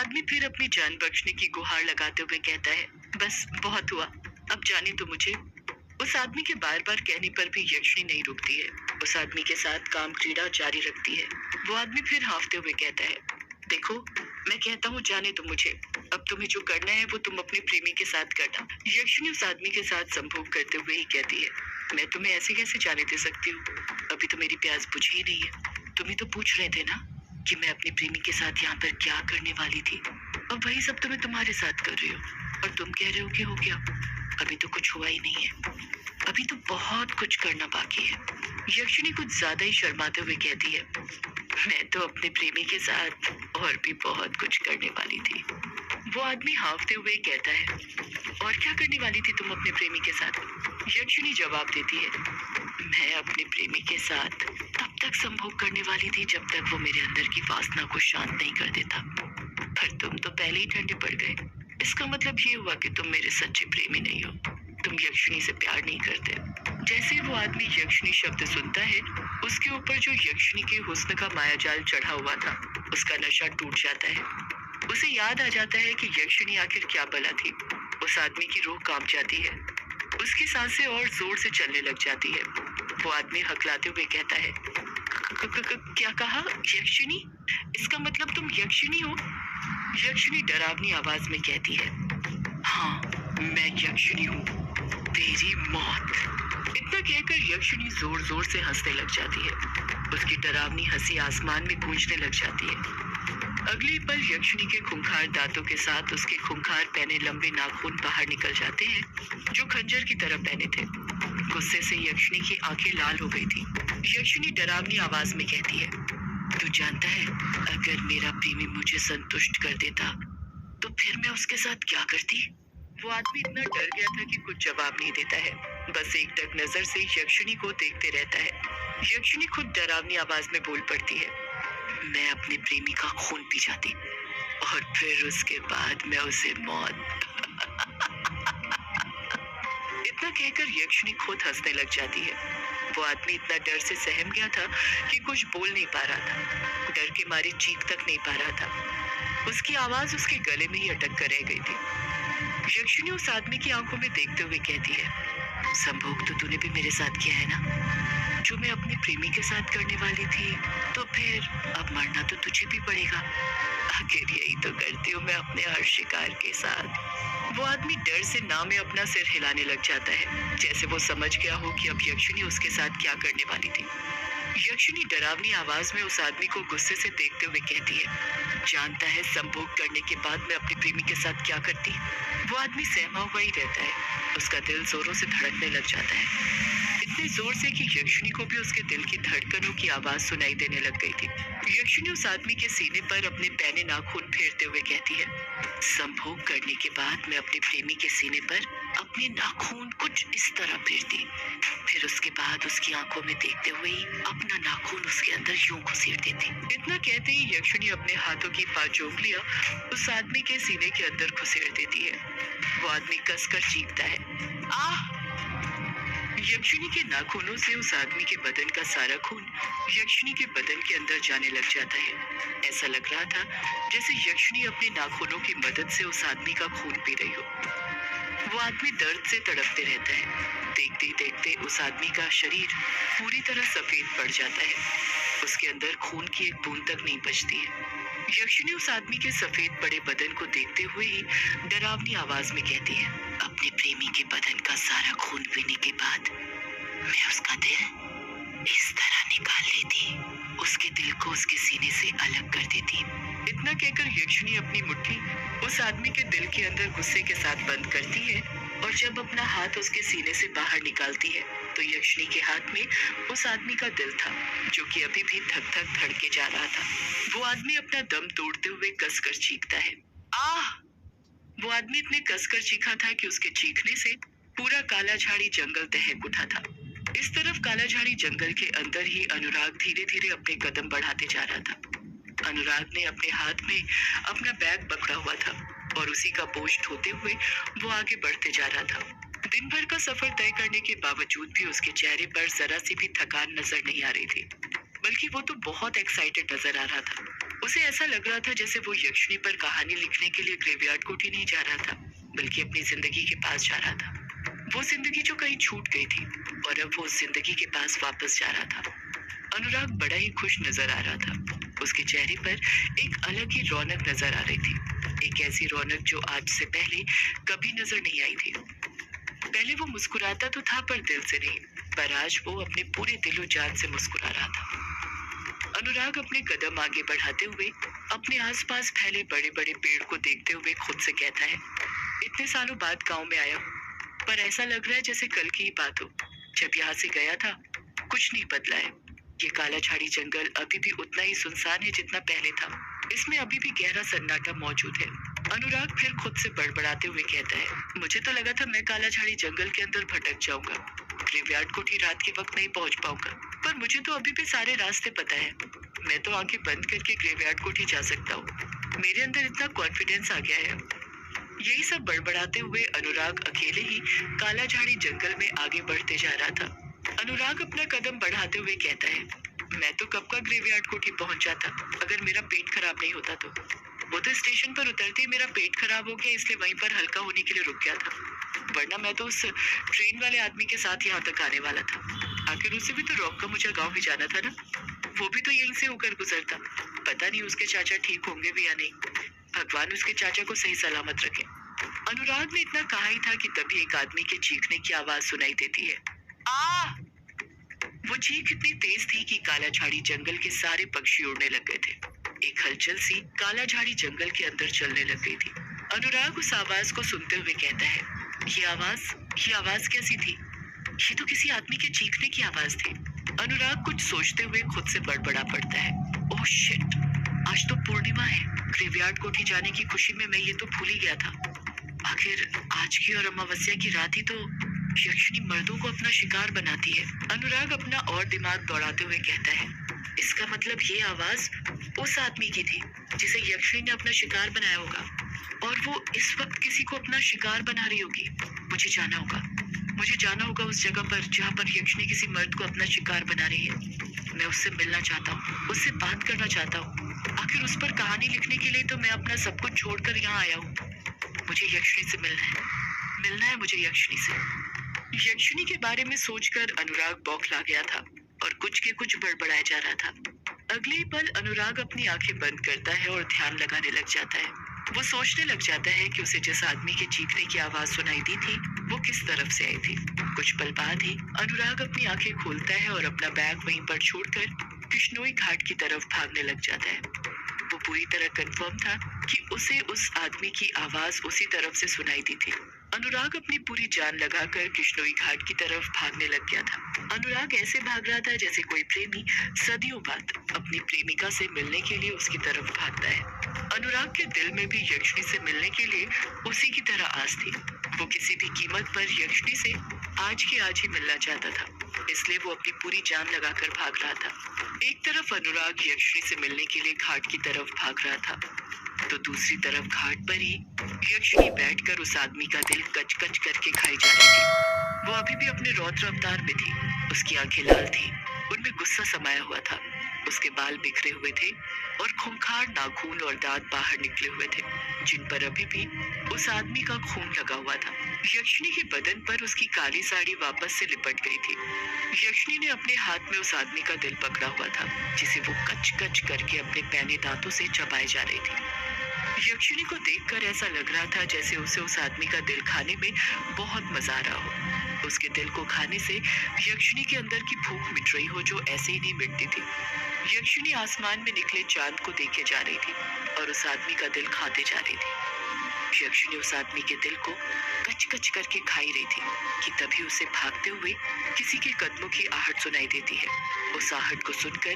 आदमी फिर अपनी जान बख्शने की गुहार लगाते हुए कहता है, बस बहुत हुआ, अब जाने तो मुझे। उस आदमी के बार बार कहने पर भी यक्षिणी नहीं रुकती है। उस आदमी के साथ काम क्रीड़ा जारी रखती है। वो आदमी फिर हांफते हुए कहता है, देखो, मैं कहता हूँ जाने दो मुझे, अब तुम्हें जो करना है वो तुम अपने प्रेमी के साथ करना। यक्षिणी उस आदमी के साथ संभोग करते हुए ही कहती है, मैं तुम्हें ऐसे कैसे जाने दे सकती हूँ, अभी तो मेरी प्यास बुझी ही नहीं है। तुम ही तो पूछ रहे थे ना कि मैं अपने प्रेमी के साथ यहाँ पर क्या करने वाली थी, अब वही सब तो मैं तुम्हारे साथ कर रही हूँ, और तुम कह रहे हो कि हो गया। अभी तो कुछ हुआ ही नहीं है, अभी तो बहुत कुछ करना बाकी है। यक्षिणी कुछ ज्यादा ही शर्माते हुए कहती है, मैं तो अपने प्रेमी के साथ और भी बहुत कुछ करने वाली थी। वो आदमी हांफते हुए कहता है, और क्या करने वाली थी तुम अपने प्रेमी के साथ? यक्षिणी जवाब देती है, मैं अपने प्रेमी के साथ तब तक संभोग करने वाली थी जब तक वो मेरे अंदर की वासना को शांत नहीं कर देता, पर तुम तो पहले ही ठंडे पड़ गए। इसका मतलब ये हुआ कि तुम मेरे सच्चे प्रेमी नहीं हो, तुम यक्षिणी से प्यार नहीं करते। जैसे वो आदमी यक्षिणी शब्द सुनता है, उसके ऊपर जो यक्षिणी के हुस्न का मायाजाल चढ़ा हुआ था, उसका नशा टूट जाता है। उसे याद आ जाता है कि यक्षिणी आखिर क्या बला थी। उस आदमी की रूह कांप जाती है, उसकी सांसें और जोर से चलने लग जाती है। वो आदमी हकलाते हुए कहता है, क्या कहा? यक्षिणी? इसका मतलब तुम यक्षिणी हो? यक्षिणी डरावनी आवाज में कहती है, हाँ, मैं यक्षिणी हूँ, तेरी मौत। इतना कहकर यक्षिणी जोर जोर से हंसने लग जाती है। उसकी डरावनी हंसी आसमान में गूंजने लग जाती है। अगले पल यक्षिणी के खूंखार दांतों के साथ उसके खूंखार पहने लंबे नाखून बाहर निकल जाते हैं, जो खंजर की तरह पहने थे। गुस्से से यक्षिणी की आंखें लाल हो गई थी। यक्षिणी डरावनी आवाज में कहती है, तू जानता है, अगर मेरा प्रेमी मुझे संतुष्ट कर देता तो फिर मैं उसके साथ क्या करती? वो आदमी इतना डर गया था कि कुछ जवाब नहीं देता है, बस एकटक नजर से यक्षिणी को देखते रहता है। यक्षिणी खुद डरावनी आवाज में बोल पड़ती है, मैं अपने प्रेमी का खून पी जाती और फिर उसके बाद मैं उसे मौत। इतना कहकर यक्षिणी खुद हंसने लग जाती है। वो आदमी इतना डर से सहम गया था कि कुछ बोल नहीं पा रहा था, डर के मारे चीख तक नहीं पा रहा था। उसकी आवाज उसके गले में ही अटक कर रह गई थी। यक्षिणी उस आदमी की आंखों में देखते हुए कहती है, संभोग तो तूने भी मेरे साथ किया है ना, जो मैं अपने प्रेमी के साथ करने वाली थी, तो फिर अब मरना तो तुझे भी पड़ेगा। आखिर यही तो करती हूँ मैं अपने हर शिकार के साथ। वो आदमी डर से ना में अपना सिर हिलाने लग जाता है, जैसे वो समझ गया हो कि अब यक्षिणी उसके साथ क्या करने वाली थी। यक्षिणी डरावनी आवाज में उस आदमी को गुस्से से देखते हुए कहती है, जानता है संभोग करने के बाद मैं अपने प्रेमी के साथ क्या करती? वो आदमी सहमा हुआ ही रहता है, उसका दिल जोरों से धड़कने लग जाता है, इतने जोर से कि यक्षिणी को भी उसके दिल की धड़कनों की आवाज सुनाई देने लग गई थी। यक्षिणी उस आदमी के सीने पर अपने पैने नाखून फेरते हुए कहती है, संभोग करने के बाद मैं अपने प्रेमी के सीने पर अपने नाखून कुछ इस तरह फेरती, फिर उसके बाद उसकी आंखों में देखते हुए ही अपना नाखून उसके अंदर यूं घुसेड़ देती। इतना कहते ही यक्षिणी अपने हाथों की 5 उंगलियां उस आदमी के सीने के अंदर घुसेड़ देती है। वो आदमी कसकर चीखता है, आह! यक्षिणी के नाखूनों से उस आदमी के बदन का सारा खून यक्षिणी के बदन के अंदर जाने लग जाता है। ऐसा लग रहा था जैसे यक्षिणी अपने नाखूनों की मदद से उस आदमी का खून पी रही हो। वो आदमी दर्द से तड़पते रहता है। देखते ही देखते उस आदमी का शरीर पूरी तरह सफेद पड़ जाता है, उसके अंदर खून की एक बूंद तक नहीं बचती है। यक्षिणी उस आदमी के सफेद पड़े बदन को देखते हुए ही डरावनी आवाज में कहती है, अपने प्रेमी के बदन का सारा खून पीने के बाद मैं उसका दिल इस तरह निकाल लेती, उसके दिल को उसके सीने से अलग कर देती। इतना कहकर यक्षिणी अपनी मुट्ठी उस आदमी के दिल के अंदर गुस्से के साथ बंद करती है, और जब अपना हाथ उसके सीने से बाहर निकालती है तो यक्षिणी के हाथ में उस आदमी का दिल था, जो कि अभी भी धक धक धड़के जा रहा था। वो आदमी अपना दम तोड़ते हुए कसकर चीखता है, आह! वो आदमी इतने कसकर चीखा था कि उसके चीखने से पूरा कालाझाड़ी जंगल दहक उठा था। इस तरफ कालाझाड़ी जंगल के अंदर ही अनुराग धीरे धीरे अपने कदम बढ़ाते जा रहा था। अनुराग ने अपने हाथ में अपना बैग पकड़ा हुआ था और उसी का बोझ ढोते हुए वो आगे बढ़ते जा रहा था। दिन भर का सफर तय करने के बावजूद भी उसके चेहरे पर जरा सी भी थकान नजर नहीं आ रही थी, बल्कि वो तो बहुत एक्साइटेड नजर आ रहा था। उसे ऐसा लग रहा था जैसे वो यक्षिणी पर कहानी लिखने के लिए ग्रेवयार्ड कोठी नहीं जा रहा था, बल्कि अपनी जिंदगी के पास जा रहा था। वो जिंदगी जो कहीं छूट गई थी और अब वो उस जिंदगी के पास वापस जा रहा था। अनुराग बड़ा ही खुश नजर आ रहा था। उसके चेहरे पर एक अलग ही रौनक नजर आ रही थी, एक ऐसी रौनक जो आज से पहले कभी नजर नहीं आई थी। पहले वो मुस्कुराता तो था पर दिल से नहीं, पर आज वो अपने पूरे दिलो जान से मुस्कुरा रहा था। अनुराग अपने कदम आगे बढ़ाते हुए अपने आसपास फैले बड़े बड़े पेड़ को देखते हुए खुद से कहता है, इतने सालों बाद गांव में आया हूँ, पर ऐसा लग रहा है जैसे कल की ही बात हो। जब यहाँ से गया था कुछ नहीं बदला है। ये काला झाड़ी जंगल अभी भी उतना ही सुनसान है जितना पहले था। इसमें अभी भी गहरा सन्नाटा मौजूद है। अनुराग फिर खुद से बड़बड़ाते हुए कहता है, मुझे तो लगा था मैं काला झाड़ी जंगल के अंदर भटक जाऊंगा, ग्रेवयार्ड कोठी रात के वक्त नहीं पहुंच पाऊंगा, पर मुझे तो अभी भी सारे रास्ते पता है। मैं तो आंखें बंद करके ग्रेवयार्ड कोठी जा सकता हूँ। मेरे अंदर इतना कॉन्फिडेंस आ गया है। यही सब बड़बड़ाते हुए अनुराग अकेले ही काला झाड़ी जंगल में आगे बढ़ते जा रहा था। अनुराग अपना कदम बढ़ाते हुए कहता है, मैं तो कब का ग्रेवयार्ड कोठी पहुंच जाता अगर मेरा पेट खराब नहीं होता तो। वो तो स्टेशन पर उतरते ही मेरा पेट खराब हो गया, इसलिए वहीं पर हल्का होने के लिए रुक गया था, वरना मैं तो उस ट्रेन वाले आदमी के साथ यहाँ तक आने वाला था। आखिर उसे भी तो रोक का मुझे गाँव भी जाना था ना, वो भी तो यहीं से होकर गुजरता। पता नहीं उसके चाचा ठीक होंगे भी या नहीं। भगवान उसके चाचा को सही सलामत रखे। अनुराग ने इतना कहा ही था कि तभी एक आदमी के चीखने की आवाज सुनाई देती है। आ! वो चीख इतनी तेज थी कि काला झाड़ी जंगल के सारे पक्षी उड़ने लग गए थे। एक हलचल सी काला झाड़ी जंगल के अंदर चलने लग गई थी। अनुराग उस आवाज को सुनते हुए कहता है, ये आवाज कैसी थी? ये तो किसी आदमी के चीखने की आवाज थी। अनुराग कुछ सोचते हुए खुद से बड़बड़ा पड़ता है, ओह शिट, आज तो पूर्णिमा है। ग्रेवयार्ड कोठी जाने की खुशी में मैं ये तो भूल ही गया था। आखिर आज की और अमावस्या की रात ही तो यक्षिणी मर्दों को अपना शिकार बनाती है। अनुराग अपना और दिमाग दौड़ाते हुए कहता है, इसका मतलब ये आवाज उस आदमी की थी जिसे यक्षिणी ने अपना शिकार बनाया होगा, और वो इस वक्त किसी को अपना शिकार बना रही होगी। मुझे जाना होगा उस जगह पर जहाँ पर यक्षिणी किसी मर्द को अपना शिकार बना रही है। मैं उससे मिलना चाहता हूँ, उससे बात करना चाहता हूँ। आखिर उस पर कहानी लिखने के लिए तो मैं अपना सब कुछ छोड़कर यहाँ आया हूँ। मुझे यक्षिणी से मिलना है मुझे यक्षिणी से। यक्षिणी के बारे में सोचकर अनुराग बौखला गया था और कुछ के कुछ बड़बड़ाया जा रहा था। अगले ही पल अनुराग अपनी आंखें बंद करता है और ध्यान लगाने लग जाता है। वो सोचने लग जाता है कि उसे जिस आदमी के चीखने की आवाज सुनाई दी थी वो किस तरफ से आई थी। कुछ पल बाद ही अनुराग अपनी आंखें खोलता है और अपना बैग वहीं पर छोड़कर बिश्नोई घाट की तरफ भागने लग जाता है। वो पूरी तरह कंफर्म था कि उसे उस आदमी की आवाज उसी तरफ से सुनाई दी थी। अनुराग अपनी पूरी जान लगाकर बिश्नोई घाट की तरफ भागने लग गया था। अनुराग ऐसे भाग रहा था जैसे कोई प्रेमी सदियों बाद अपनी प्रेमिका से मिलने के लिए उसकी तरफ भागता है। अनुराग के दिल में भी यक्षिणी से मिलने के लिए उसी की तरह आस थी। वो किसी भी कीमत पर यक्षिणी से आज के आज ही मिलना चाहता था, इसलिए वो अपनी पूरी जान लगाकर भाग रहा था। एक तरफ अनुराग यक्षिणी से मिलने के लिए घाट की तरफ भाग रहा था, तो दूसरी तरफ घाट पर ही यक्षिणी बैठकर उस आदमी का दिल कच कच करके खाई जा रही थी। वो अभी भी अपने रौद्र अवतार में थी। उसकी आंखें लाल थी, उनमें गुस्सा समाया हुआ था। उसके बाल बिखरे हुए थे और खूंखार नाखून और दांत बाहर निकले हुए थे, जिन पर अभी भी उस आदमी का खून लगा हुआ था। यक्षिणी के बदन पर उसकी काली साड़ी वापस से लिपट गई थी। यक्षिणी ने अपने हाथ में उस आदमी का दिल पकड़ा हुआ था, जिसे वो कच कच करके अपने पैने दांतों से चबाए जा रही थी। यक्षिणी को देखकर ऐसा लग रहा था जैसे उसे उस आदमी का दिल खाने में बहुत मजा आ रहा हो। उसके दिल को खाने से यक्षिणी के अंदर की भूख मिट रही हो, जो ऐसे ही नहीं मिटती थी। यक्षिणी आसमान में निकले चांद को देखे जा रही थी और उस आदमी का दिल खाते जा रही थी। यक्षिणी उस आदमी के दिल को कच कच करके खाई रही थी कि तभी उसे भागते हुए किसी के कदमों की आहट सुनाई देती है। उस आहट को सुनकर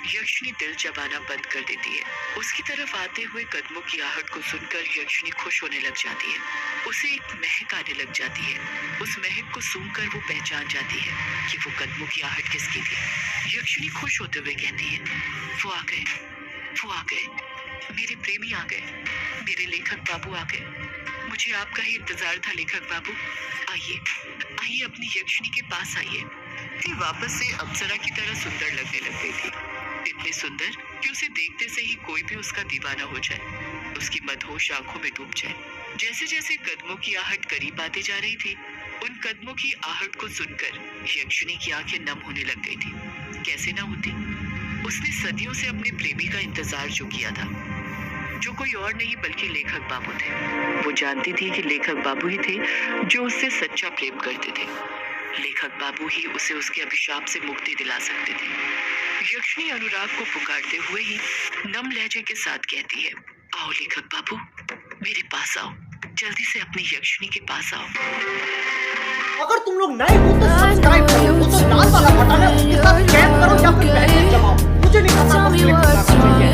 यक्षिणी दिल चबाना बंद कर देती है। उसकी तरफ आते हुए कदमों की आहट को सुनकर यक्षिणी खुश होने लग जाती है। उसे एक महक आने लग जाती है। उस महक को सूंघकर वो पहचान जाती है कि वो कदमों की आहट किसकी थी। यक्षिणी खुश होते हुए कहती है, वो आ गए, मेरे प्रेमी आ गए, मेरे लेखक बाबू आ गए। मुझे आपका ही इंतजार था लेखक बाबू। आइए अपनी यक्षिणी के पास आइए। ती वापस से अप्सरा की तरह सुंदर लगने लग गई थी। इतनी सुंदर कि उसे देखते से ही कोई भी उसका दीवाना हो जाए, उसकी मदहोश आंखों में डूब जाए। जैसे जैसे कदमों की आहट करीब आती जा रही थी, उन कदमों की आहट को सुनकर यक्षिणी की आंखें नम होने लग गई थी। कैसे ना होती? उसने सदियों से अपने प्रेमी का इंतजार जो किया था, जो कोई और नहीं बल्कि लेखक बाबू थे। वो जानती थी कि लेखक बाबू ही थे जो उससे सच्चा प्रेम करते थे। लेखक बाबू ही उसे उसके अभिशाप से मुक्ति दिला सकते थे। यक्षिणी अनुराग को पुकारते हुए ही नम लहजे के साथ कहती है, आओ लेखक बाबू, मेरे पास आओ, जल्दी से अपनी यक्षिणी के पास आओ। अगर तुम लोग नए हो तो सब्सक्राइब करो, वो तो लाल वाला बटन है उसके साथ चैट करो या फिर मैसेज जमाओ। मुझे नहीं पता बस क्लिक करना चाहिए।